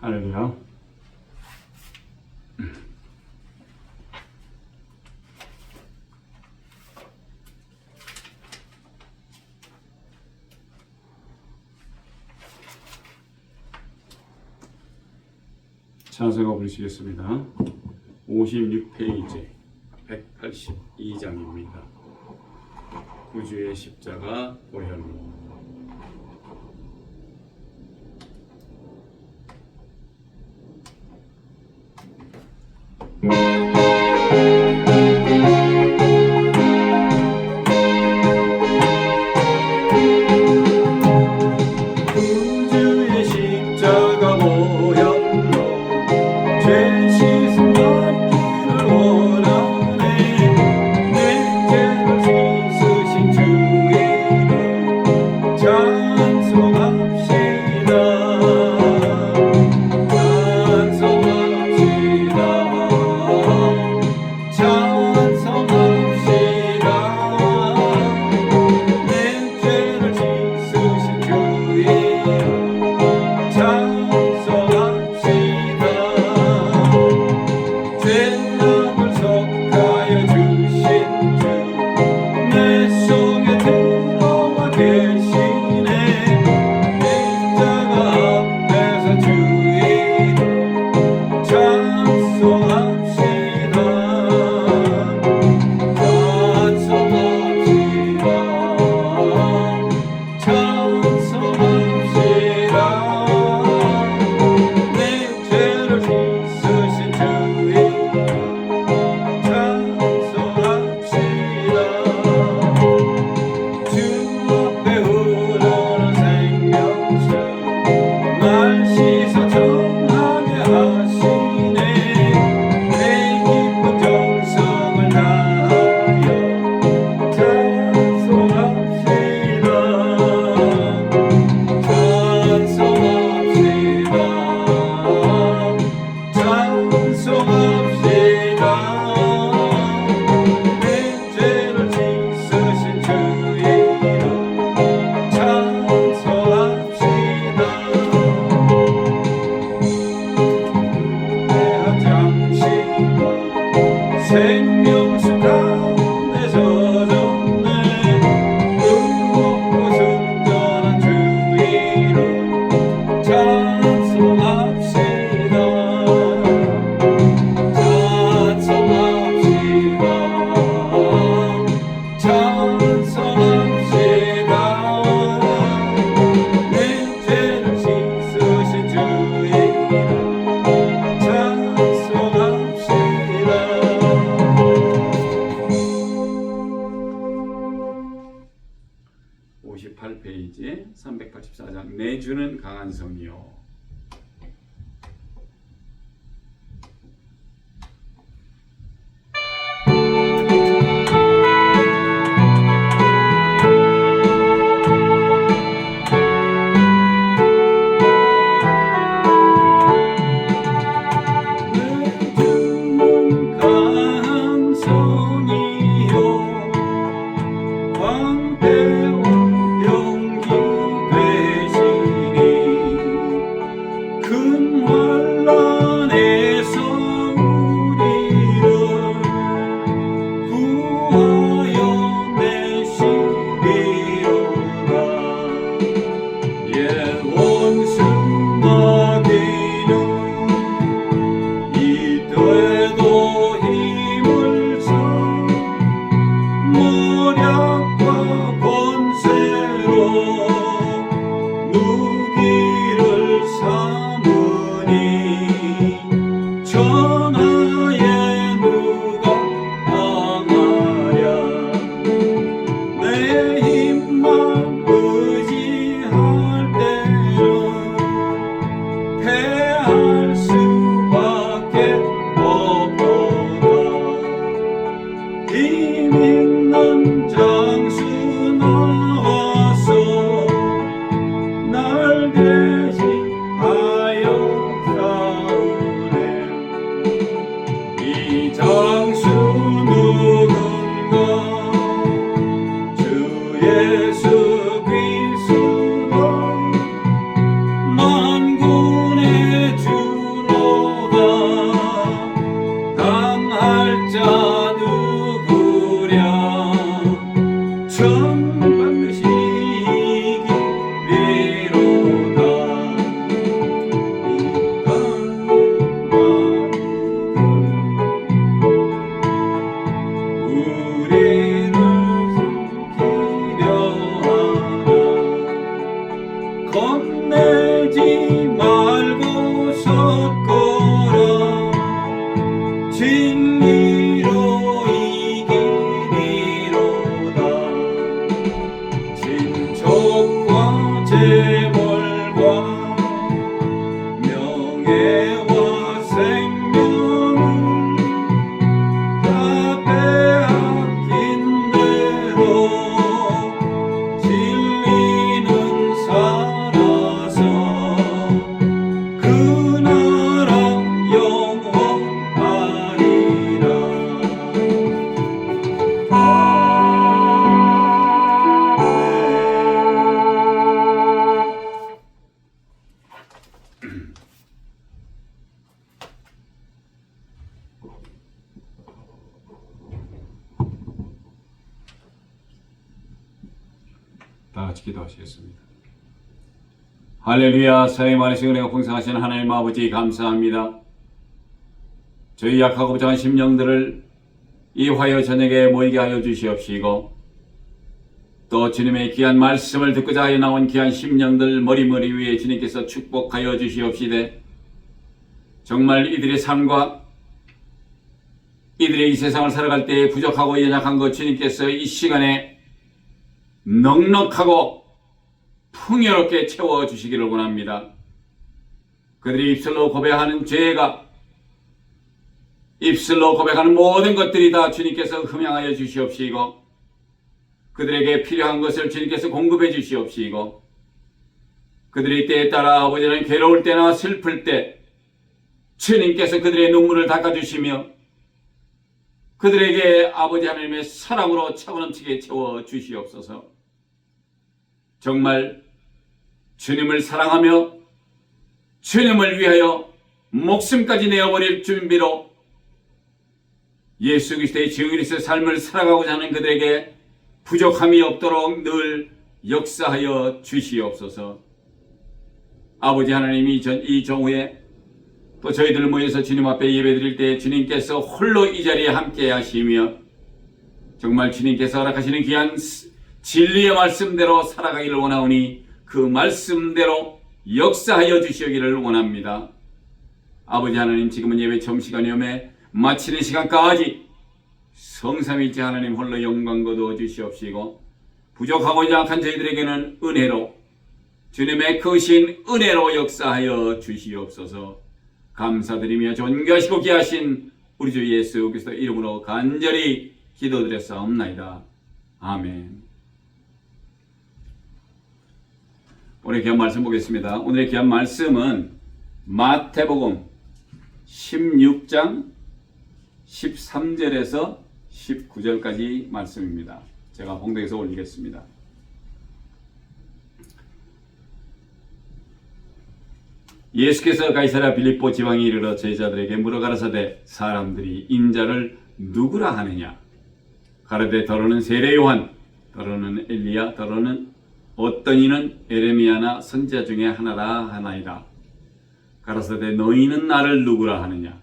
할렐루야. 찬송가 부르시겠습니다. 56페이지 182장입니다. 구주의 십자가 보혈로. 구주의 십자가 보혈로 죄 씻음 받기를 원하네. 내 죄를 씻으신 주 이름 찬송합시다. 생명수 가운데 젖었네. 의롭고 순전한 주 이름 찬송합시다. 찬송합시다. 내 죄를 씻으신 주 이름 찬송합시다. 58페이지 384장 내 주는 강한 성이요. 장수 누군가 같이 기도하시겠습니다. 할렐루야. 사랑의 많으신 은혜가 풍성하신 하나님 아버지 감사합니다. 저희 약하고 부정한 심령들을 이 화요 저녁에 모이게 하여 주시옵시고 또 주님의 귀한 말씀을 듣고자 하여 나온 귀한 심령들 머리머리 위에 주님께서 축복하여 주시옵시되 정말 이들의 삶과 이들의 이 세상을 살아갈 때에 부족하고 연약한 것 주님께서 이 시간에 넉넉하고 풍요롭게 채워주시기를 원합니다. 그들이 입술로 고백하는 죄가 입술로 고백하는 모든 것들이 다 주님께서 흠양하여 주시옵시고 그들에게 필요한 것을 주님께서 공급해 주시옵시고 그들의 때에 따라 아버지는 괴로울 때나 슬플 때 주님께서 그들의 눈물을 닦아주시며 그들에게 아버지 하나님의 사랑으로 차고넘치게 채워주시옵소서. 정말 주님을 사랑하며 주님을 위하여 목숨까지 내어버릴 준비로 예수 그리스도의 증인으로서의 삶을 살아가고자 하는 그들에게 부족함이 없도록 늘 역사하여 주시옵소서. 아버지 하나님이 이 정오에 또 저희들 모여서 주님 앞에 예배드릴 때 주님께서 홀로 이 자리에 함께 하시며 정말 주님께서 허락하시는 귀한 진리의 말씀대로 살아가기를 원하오니 그 말씀대로 역사하여 주시기를 원합니다. 아버지 하나님 지금은 예배 처음 시간이오매 마치는 시간까지 성삼일체 하나님 홀로 영광 거두어 주시옵시고 부족하고 약한 저희들에게는 은혜로 주님의 크신 은혜로 역사하여 주시옵소서. 감사드리며 존귀하시고 귀하신 우리 주 예수 그리스도 이름으로 간절히 기도드렸사옵나이다. 아멘. 오늘 귀한 말씀 보겠습니다. 오늘의 귀한 말씀은 마태복음 16장 13절에서 19절까지 말씀입니다. 제가 봉독해서 올리겠습니다. 예수께서 가이사랴 빌립보 지방에 이르러 제자들에게 물어 가라사대 사람들이 인자를 누구라 하느냐? 가라되 더러는 세례 요한, 더러는 엘리야, 더러는 어떤 이는 에레미야나 선지자 중에 하나라 하나이다. 가라사대 너희는 나를 누구라 하느냐?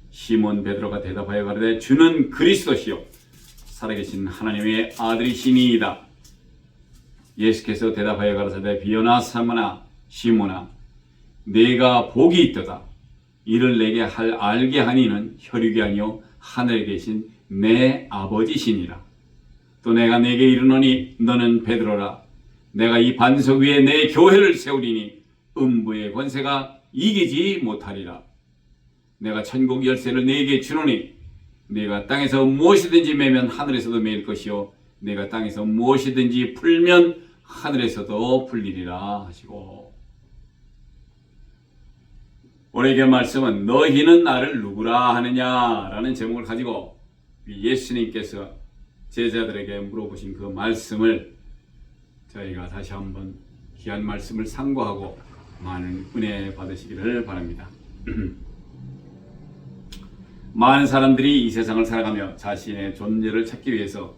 시몬 베드로가 대답하여 가라되 주는 그리스도시요 살아계신 하나님의 아들이시니이다. 예수께서 대답하여 가라사대 비오나 사마나 시몬아 내가 복이 있도다. 이를 내게 알게 하니는 혈육이 아니요 하늘에 계신 내 아버지시니라. 또 내가 내게 이르노니 너는 베드로라. 내가 이 반석 위에 내 교회를 세우리니 음부의 권세가 이기지 못하리라. 내가 천국 열쇠를 네게 주노니 네가 땅에서 무엇이든지 매면 하늘에서도 매일 것이요 내가 땅에서 무엇이든지 풀면 하늘에서도 풀리리라 하시고 오늘의 말씀은 너희는 나를 누구라 하느냐라는 제목을 가지고 예수님께서 제자들에게 물어보신 그 말씀을 저희가 다시 한번 귀한 말씀을 상고하고 많은 은혜 받으시기를 바랍니다. 많은 사람들이 이 세상을 살아가며 자신의 존재를 찾기 위해서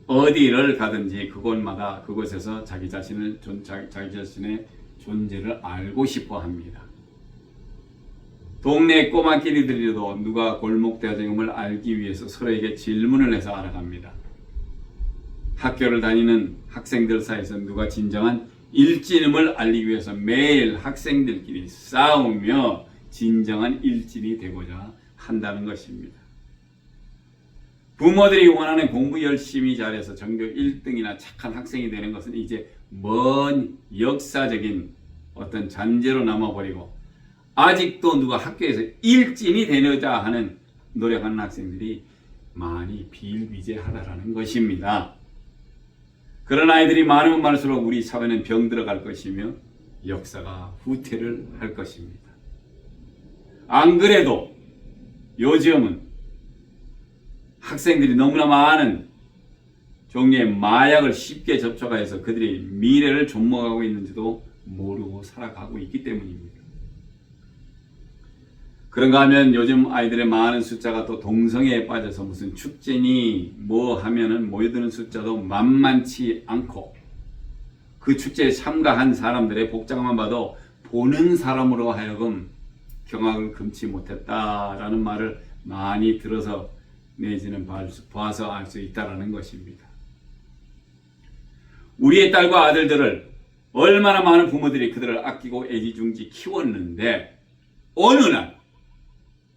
어디를 가든지 그곳마다 그곳에서 자기 자신의 존재를 알고 싶어 합니다. 동네 꼬마끼리들이라도 누가 골목대장임을 알기 위해서 서로에게 질문을 해서 알아갑니다. 학교를 다니는 학생들 사이에서 누가 진정한 일진임을 알리기 위해서 매일 학생들끼리 싸우며 진정한 일진이 되고자 한다는 것입니다. 부모들이 원하는 공부 열심히 잘해서 전교 1등이나 착한 학생이 되는 것은 이제 먼 역사적인 어떤 잔재로 남아버리고 아직도 누가 학교에서 일진이 되려자 하는 노력하는 학생들이 많이 비일비재하다라는 것입니다. 그런 아이들이 많으면 많을수록 우리 사회는 병들어갈 것이며 역사가 후퇴를 할 것입니다. 안 그래도 요즘은 학생들이 너무나 많은 종류의 마약을 쉽게 접촉해서 그들이 미래를 존먹하고 있는지도 모르고 살아가고 있기 때문입니다. 그런가 하면 요즘 아이들의 많은 숫자가 또 동성애에 빠져서 무슨 축제니 뭐 하면은 모여드는 숫자도 만만치 않고 그 축제에 참가한 사람들의 복장만 봐도 보는 사람으로 하여금 경악을 금치 못했다라는 말을 많이 들어서 내지는 봐서 알 수 있다라는 것입니다. 우리의 딸과 아들들을 얼마나 많은 부모들이 그들을 아끼고 애지중지 키웠는데 어느 날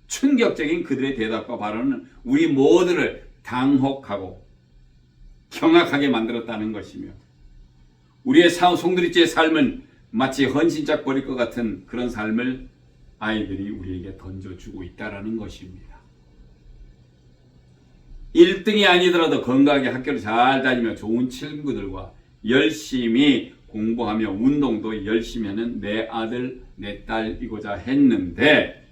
충격적인 그들의 대답과 발언은 우리 모두를 당혹하고 경악하게 만들었다는 것이며 우리의 송두리째 삶은 마치 헌신짝 버릴 것 같은 그런 삶을 아이들이 우리에게 던져주고 있다는 것입니다. 1등이 아니더라도 건강하게 학교를 잘 다니며 좋은 친구들과 열심히 공부하며 운동도 열심히 하는 내 아들, 내 딸이고자 했는데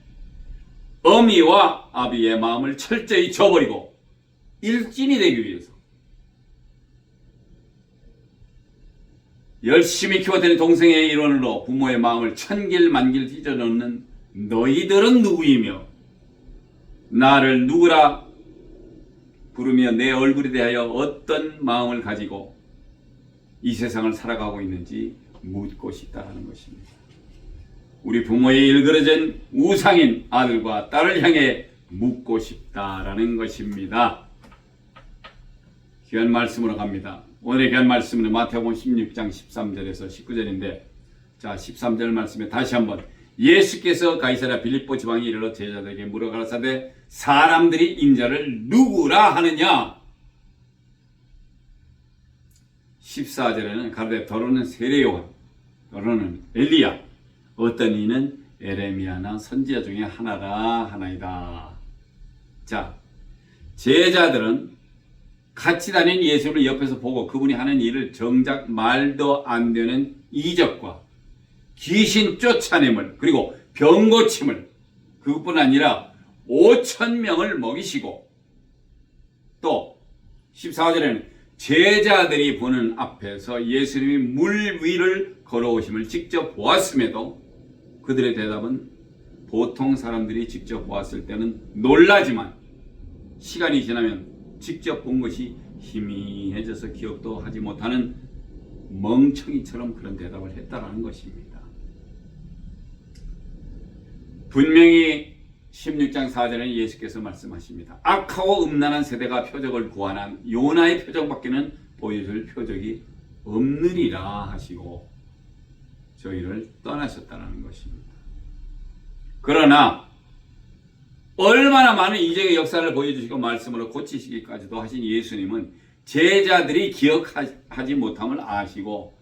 어미와 아비의 마음을 철저히 저버리고 일진이 되기 위해서 열심히 키워낸 동생의 일원으로 부모의 마음을 천길만길 휘저넣는 너희들은 누구이며 나를 누구라 부르며 내 얼굴에 대하여 어떤 마음을 가지고 이 세상을 살아가고 있는지 묻고 싶다는 것입니다. 우리 부모의 일그러진 우상인 아들과 딸을 향해 묻고 싶다라는 것입니다. 귀한 말씀으로 갑니다. 오늘의 귀한 말씀은 마태복음 16장 13절에서 19절인데 자 13절 말씀에 다시 한번 예수께서 가이사랴 빌립보 지방에 이르러 제자들에게 물어 가라사대 사람들이 인자를 누구라 하느냐. 14절에는 가로되 더러는 세례요한 더러는 엘리야 어떤 이는 에레미야나 선지자 중에 하나라 하나이다. 자 제자들은 같이 다니는 예수를 옆에서 보고 그분이 하는 일을 정작 말도 안 되는 이적과 귀신 쫓아냄을 그리고 병 고침을 그것뿐 아니라 5,000명을 먹이시고 또 14절에는 제자들이 보는 앞에서 예수님이 물 위를 걸어오심을 직접 보았음에도 그들의 대답은 보통 사람들이 직접 보았을 때는 놀라지만 시간이 지나면 직접 본 것이 희미해져서 기억도 하지 못하는 멍청이처럼 그런 대답을 했다라는 것입니다. 분명히 16장 4절에 예수께서 말씀하십니다. 악하고 음란한 세대가 표적을 구하는 요나의 표적밖에는 보여줄 표적이 없느리라 하시고 저희를 떠나셨다는 것입니다. 그러나 얼마나 많은 이적의 역사를 보여주시고 말씀으로 고치시기까지도 하신 예수님은 제자들이 기억하지 못함을 아시고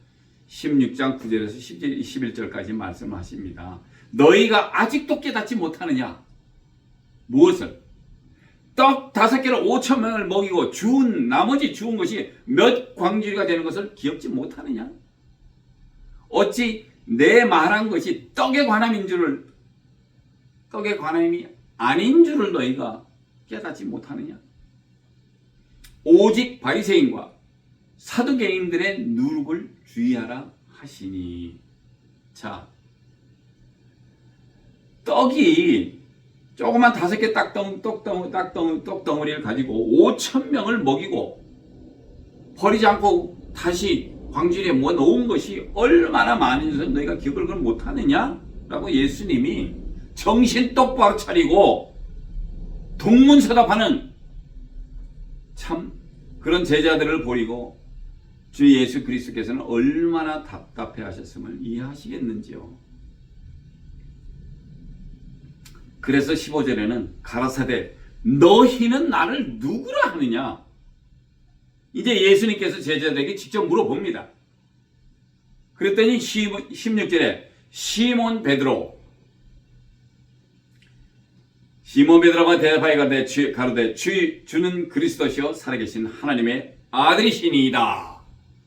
16장 9절에서 11절까지 말씀하십니다. 너희가 아직도 깨닫지 못하느냐? 무엇을? 떡 5개로 5,000명을 먹이고 나머지 주운 것이 몇 광주리가 되는 것을 기억지 못하느냐? 어찌 내 말한 것이 떡에 관함이 아닌 줄을 너희가 깨닫지 못하느냐? 오직 바리새인과 사두개인들의 누룩을 주의하라 하시니. 자, 떡이 조그만 5개 떡덩어리를 가지고 5,000명을 먹이고 버리지 않고 다시 광주리에 모아 놓은 것이 얼마나 많은 것을 너희가 기억을 못하느냐? 라고 예수님이 정신 똑바로 차리고 동문서답하는 참 그런 제자들을 버리고 주 예수 그리스도께서는 얼마나 답답해 하셨음을 이해하시겠는지요. 그래서 15절에는 가라사대 너희는 나를 누구라 하느냐. 이제 예수님께서 제자들에게 직접 물어봅니다. 그랬더니 16절에 시몬 베드로가 대답하여 가로되 주는 그리스도시요 살아계신 하나님의 아들이시니이다.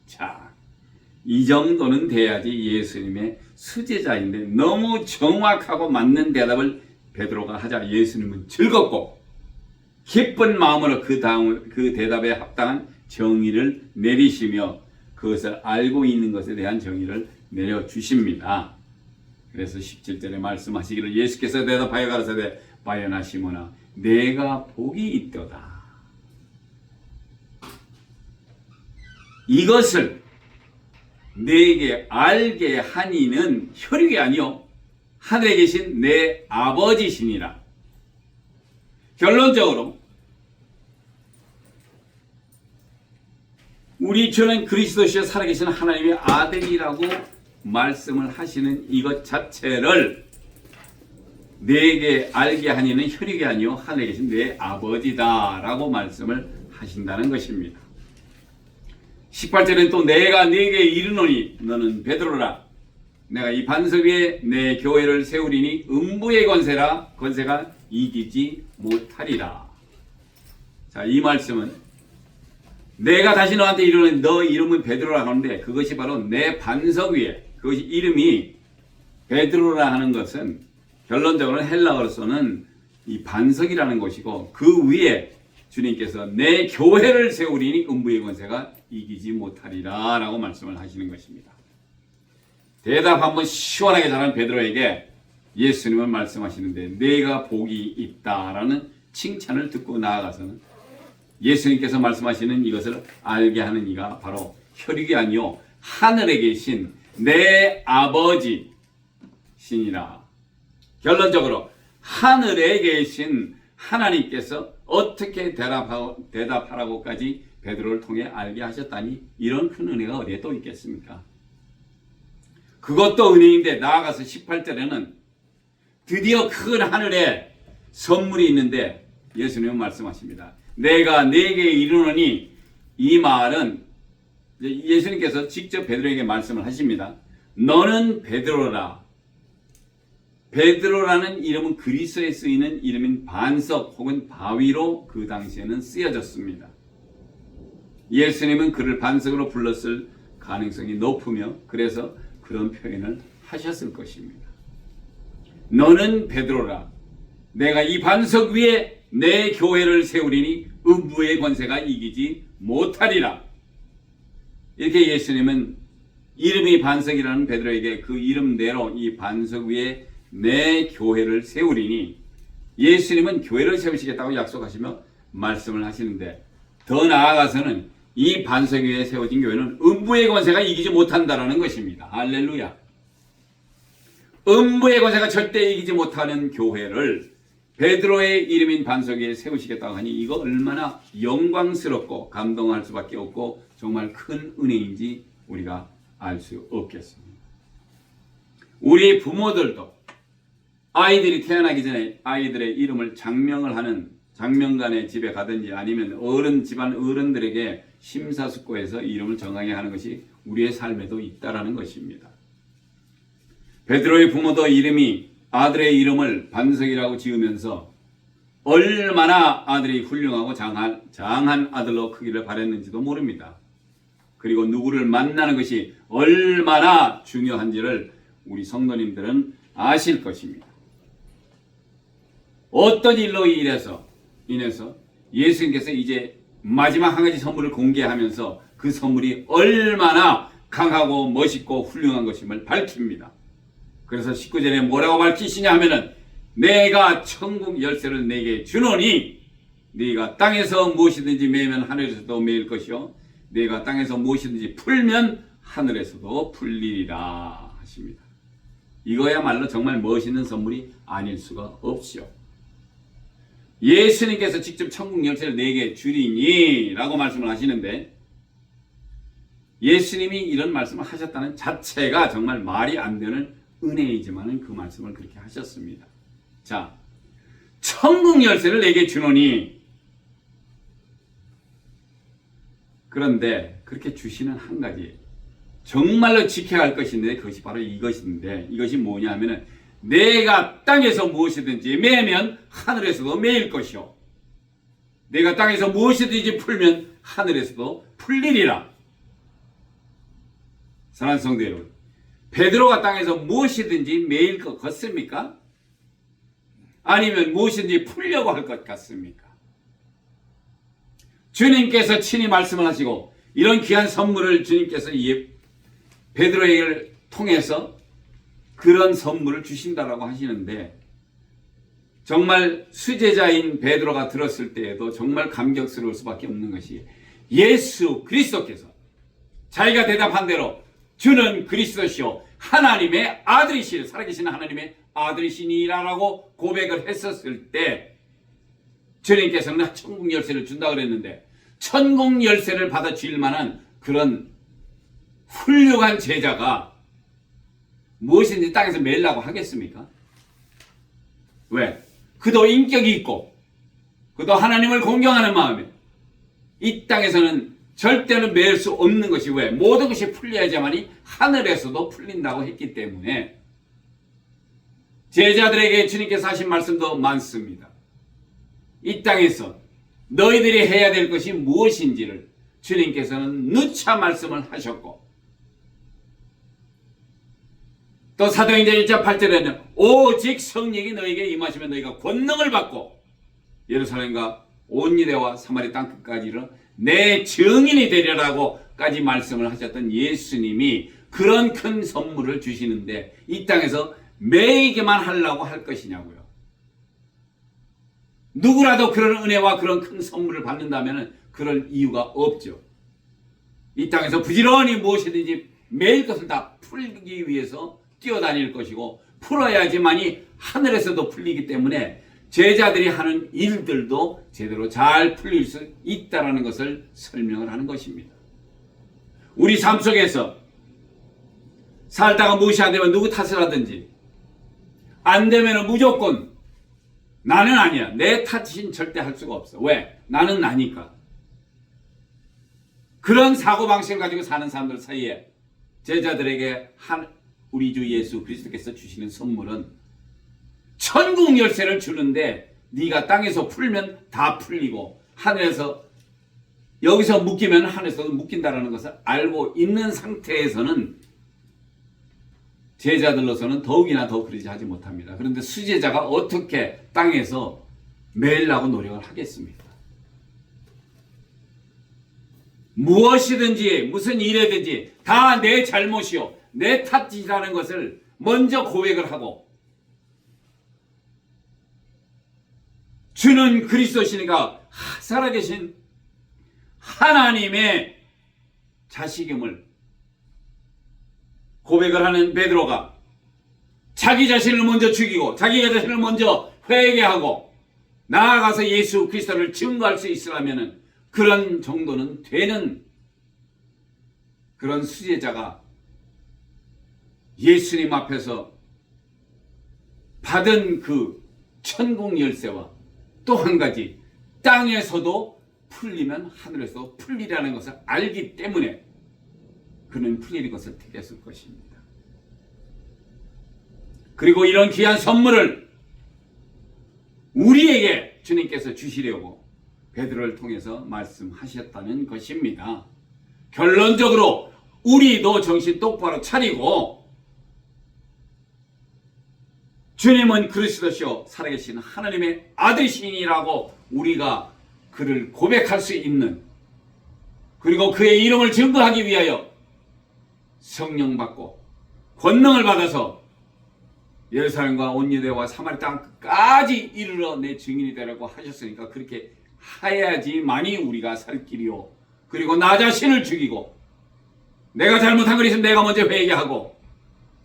자, 이 정도는 돼야지 예수님의 수제자인데 너무 정확하고 맞는 대답을 베드로가 하자 예수님은 즐겁고 기쁜 마음으로 그 대답에 합당한 정의를 내리시며 그것을 알고 있는 것에 대한 정의를 내려주십니다. 그래서 17절에 말씀하시기를 예수께서 대답하여 가라사대 바요나 시몬아 내가 복이 있도다. 이것을 내게 알게 하니는 혈육이 아니요 하늘에 계신 내 아버지시니라. 결론적으로 우리 주는 그리스도시여 살아계신 하나님의 아들이라고 말씀을 하시는 이것 자체를 내게 알게 하니는 혈육이 아니요 하늘에 계신 내 아버지다라고 말씀을 하신다는 것입니다. 18절엔 또 내가 네게 이르노니 너는 베드로라. 내가 이 반석 위에 내 교회를 세우리니 음부의 권세가 이기지 못하리라. 자, 이 말씀은 내가 다시 너한테 이르노니 너 이름은 베드로라 하는데 그것이 바로 내 반석 위에, 그것이 이름이 베드로라 하는 것은 결론적으로 헬라어로서는 이 반석이라는 것이고, 그 위에 주님께서 내 교회를 세우리니 음부의 권세가 이기지 못하리라 라고 말씀을 하시는 것입니다. 대답 한번 시원하게 잘한 베드로에게 예수님은 말씀하시는데 내가 복이 있다라는 칭찬을 듣고 나아가서는 예수님께서 말씀하시는 이것을 알게 하는 이가 바로 혈육이 아니요 하늘에 계신 내 아버지 신이라. 결론적으로 하늘에 계신 하나님께서 어떻게 대답하라고까지 베드로를 통해 알게 하셨다니 이런 큰 은혜가 어디에 또 있겠습니까? 그것도 은혜인데 나아가서 18절에는 드디어 큰 하늘에 선물이 있는데 예수님은 말씀하십니다. 내가 네게 이르노니, 이 말은 예수님께서 직접 베드로에게 말씀을 하십니다. 너는 베드로라. 베드로라는 이름은 그리스어에 쓰이는 이름인 반석 혹은 바위로 그 당시에는 쓰여졌습니다. 예수님은 그를 반석으로 불렀을 가능성이 높으며 그래서 그런 표현을 하셨을 것입니다. 너는 베드로라. 내가 이 반석 위에 내 교회를 세우리니 음부의 권세가 이기지 못하리라. 이렇게 예수님은 이름이 반석이라는 베드로에게 그 이름대로 이 반석 위에 내 교회를 세우리니, 예수님은 교회를 세우시겠다고 약속하시며 말씀을 하시는데, 더 나아가서는 이 반석 위에 세워진 교회는 음부의 권세가 이기지 못한다라는 것입니다. 할렐루야. 음부의 권세가 절대 이기지 못하는 교회를 베드로의 이름인 반석 위에 세우시겠다고 하니 이거 얼마나 영광스럽고 감동할 수밖에 없고 정말 큰 은혜인지 우리가 알 수 없겠습니다. 우리 부모들도 아이들이 태어나기 전에 아이들의 이름을 장명을 하는 장명관의 집에 가든지 아니면 집안 어른들에게 심사숙고해서 이름을 정하게 하는 것이 우리의 삶에도 있다라는 것입니다. 베드로의 부모도 아들의 이름을 반석이라고 지으면서 얼마나 아들이 훌륭하고 장한 아들로 크기를 바랬는지도 모릅니다. 그리고 누구를 만나는 것이 얼마나 중요한지를 우리 성도님들은 아실 것입니다. 어떤 일로 인해서 예수님께서 이제 마지막 한 가지 선물을 공개하면서 그 선물이 얼마나 강하고 멋있고 훌륭한 것임을 밝힙니다. 그래서 19절에 뭐라고 밝히시냐 하면은 내가 천국 열쇠를 내게 주노니 네가 땅에서 무엇이든지 매면 하늘에서도 매일 것이요 네가 땅에서 무엇이든지 풀면 하늘에서도 풀리리라 하십니다. 이거야말로 정말 멋있는 선물이 아닐 수가 없지요. 예수님께서 직접 천국 열쇠를 내게 주리니 라고 말씀을 하시는데, 예수님이 이런 말씀을 하셨다는 자체가 정말 말이 안 되는 은혜이지만 그 말씀을 그렇게 하셨습니다. 자, 천국 열쇠를 내게 주노니, 그런데 그렇게 주시는 한 가지 정말로 지켜야 할 것인데 그것이 바로 이것인데, 이것이 뭐냐 하면은 내가 땅에서 무엇이든지 매면 하늘에서도 매일 것이요 내가 땅에서 무엇이든지 풀면 하늘에서도 풀리리라. 사랑하는 성도 여러분, 베드로가 땅에서 무엇이든지 매일 것 같습니까? 아니면 무엇이든지 풀려고 할 것 같습니까? 주님께서 친히 말씀을 하시고 이런 귀한 선물을 주님께서 베드로에게 통해서 그런 선물을 주신다라고 하시는데, 정말 수제자인 베드로가 들었을 때에도 정말 감격스러울 수밖에 없는 것이 예수 그리스도께서 자기가 대답한 대로 주는 그리스도시요 하나님의 아들이시니 살아계신 하나님의 아들이시니라고 고백을 했었을 때 주님께서는 천국 열쇠를 준다 그랬는데 천국 열쇠를 받아 줄 만한 그런 훌륭한 제자가 무엇인지 땅에서 매려고 하겠습니까? 왜? 그도 인격이 있고 그도 하나님을 공경하는 마음에 이 땅에서는 절대로 매일 수 없는 것이 왜? 모든 것이 풀려야지만이 하늘에서도 풀린다고 했기 때문에 제자들에게 주님께서 하신 말씀도 많습니다. 이 땅에서 너희들이 해야 될 것이 무엇인지를 주님께서는 누차 말씀을 하셨고 또 사도행전 1장 8절에는 오직 성령이 너희에게 임하시면 너희가 권능을 받고 예루살렘과 온 유대와 사마리 땅끝까지 이르러 내 증인이 되리라고까지 말씀을 하셨던 예수님이 그런 큰 선물을 주시는데 이 땅에서 매이게만 하려고 할 것이냐고요. 누구라도 그런 은혜와 그런 큰 선물을 받는다면 그럴 이유가 없죠. 이 땅에서 부지런히 무엇이든지 매일 것을 다 풀기 위해서 뛰어다닐 것이고 풀어야지만이 하늘에서도 풀리기 때문에 제자들이 하는 일들도 제대로 잘 풀릴 수 있다는 것을 설명을 하는 것입니다. 우리 삶 속에서 살다가 무엇이 안 되면 누구 탓을 하든지 안 되면 무조건 나는 아니야. 내 탓인 절대 할 수가 없어. 왜? 나는 나니까. 그런 사고방식을 가지고 사는 사람들 사이에 제자들에게 우리 주 예수 그리스도께서 주시는 선물은 천국 열쇠를 주는데 네가 땅에서 풀면 다 풀리고 하늘에서 여기서 묶이면 하늘에서도 묶인다는 것을 알고 있는 상태에서는 제자들로서는 더욱이나 더 그러지 하지 못합니다. 그런데 수제자가 어떻게 땅에서 매일라고 노력을 하겠습니까? 무엇이든지 무슨 일이든지 다 내 잘못이요 내 탓이라는 것을 먼저 고백을 하고 주는 그리스도시니까 살아계신 하나님의 자식임을 고백을 하는 베드로가 자기 자신을 먼저 죽이고 자기 자신을 먼저 회개하고 나아가서 예수 그리스도를 증거할 수 있으려면 그런 정도는 되는 그런 수제자가 예수님 앞에서 받은 그 천국 열쇠와 또 한 가지 땅에서도 풀리면 하늘에서 풀리라는 것을 알기 때문에 그는 풀리는 것을 택했을 것입니다. 그리고 이런 귀한 선물을 우리에게 주님께서 주시려고 베드로를 통해서 말씀하셨다는 것입니다. 결론적으로 우리도 정신 똑바로 차리고 주님은 그리스도시요 살아계신 하나님의 아들이시니라고 우리가 그를 고백할 수 있는 그리고 그의 이름을 증거하기 위하여 성령 받고 권능을 받아서 예루살렘과 온 유대와 사마리 땅까지 이르러 내 증인이 되라고 하셨으니까 그렇게 해야지만이 우리가 살 길이요 그리고 나 자신을 죽이고 내가 잘못한 걸 있으면 내가 먼저 회개하고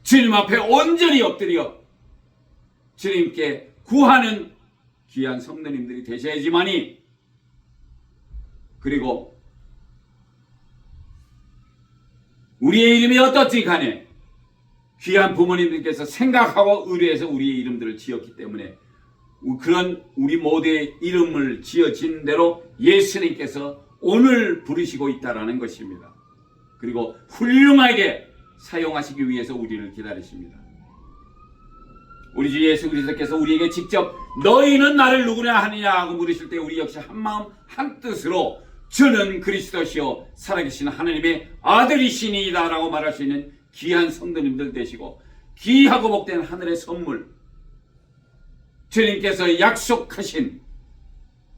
주님 앞에 온전히 엎드려 주님께 구하는 귀한 성도님들이 되셔야지만이 그리고 우리의 이름이 어떻지 간에 귀한 부모님들께서 생각하고 의뢰해서 우리의 이름들을 지었기 때문에 그런 우리 모두의 이름을 지어진 대로 예수님께서 오늘 부르시고 있다는 것입니다. 그리고 훌륭하게 사용하시기 위해서 우리를 기다리십니다. 우리 주 예수 그리스도께서 우리에게 직접 너희는 나를 누구냐 하느냐 하고 물으실 때 우리 역시 한마음 한뜻으로 주는 그리스도시요 살아계신 하나님의 아들이시니이다 라고 말할 수 있는 귀한 성도님들 되시고 귀하고 복된 하늘의 선물 주님께서 약속하신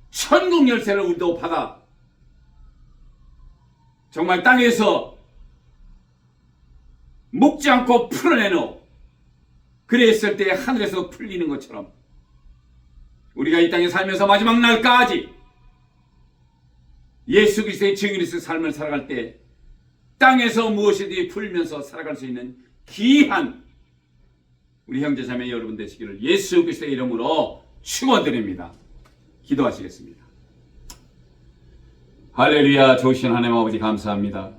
천국 열쇠를 우리도 받아 정말 땅에서 묶지 않고 풀어내놓 그랬을 때 하늘에서 풀리는 것처럼 우리가 이 땅에 살면서 마지막 날까지 예수 그리스도의 증인으로서 삶을 살아갈 때 땅에서 무엇이든지 풀면서 살아갈 수 있는 귀한 우리 형제자매 여러분 되시기를 예수 그리스도의 이름으로 축원드립니다. 기도하시겠습니다. 할렐루야. 좋으신 하나님 아버지 감사합니다.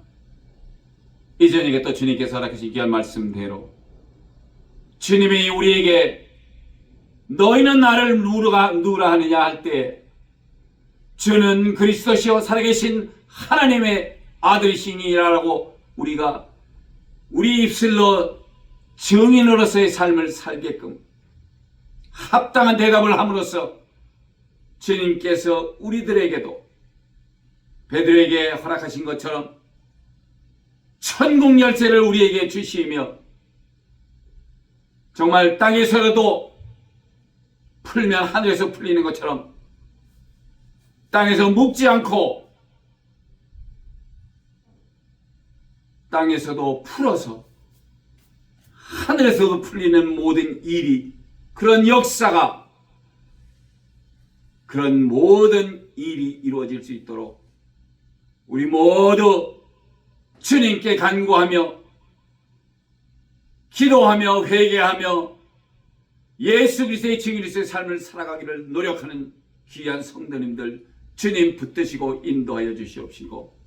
이전에게 또 주님께서 허락하신 귀한 말씀대로 주님이 우리에게 너희는 나를 누구라 하느냐 할 때 주는 그리스도시요 살아계신 하나님의 아들이시니라고 우리가 우리 입술로 증인으로서의 삶을 살게끔 합당한 대답을 함으로써 주님께서 우리들에게도 베드로에게 허락하신 것처럼 천국 열쇠를 우리에게 주시며 정말 땅에서라도 풀면 하늘에서 풀리는 것처럼 땅에서 묵지 않고 땅에서도 풀어서 하늘에서도 풀리는 모든 일이 그런 역사가 그런 모든 일이 이루어질 수 있도록 우리 모두 주님께 간구하며 기도하며 회개하며 예수 그리스도의 증인으로서의 삶을 살아가기를 노력하는 귀한 성도님들 주님 붙드시고 인도하여 주시옵시고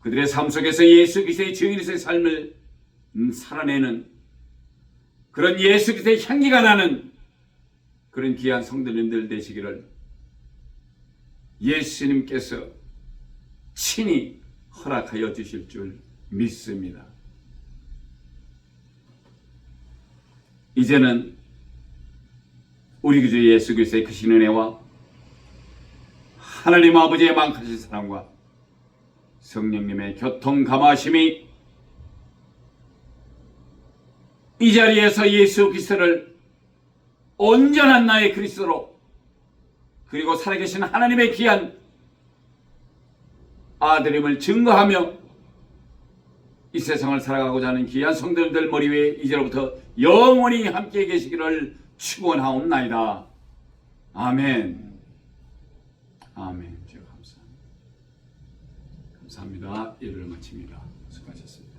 그들의 삶 속에서 예수 그리스도의 증인으로서의 삶을 살아내는 그런 예수 그리스도의 향기가 나는 그런 귀한 성도님들 되시기를 예수님께서 친히 허락하여 주실 줄 믿습니다. 이제는 우리 구주 예수 그리스도의 크신 은혜와 하나님 아버지의 만크신 사랑과 성령님의 교통 감화심이 이 자리에서 예수 그리스도를 온전한 나의 그리스도로 그리고 살아계신 하나님의 귀한 아들임을 증거하며 이 세상을 살아가고자 하는 귀한 성도들 머리 위에 이제로부터 영원히 함께 계시기를 축원하옵나이다. 아멘. 아멘. 제가 감사합니다. 예배를 마칩니다. 수고하셨습니다.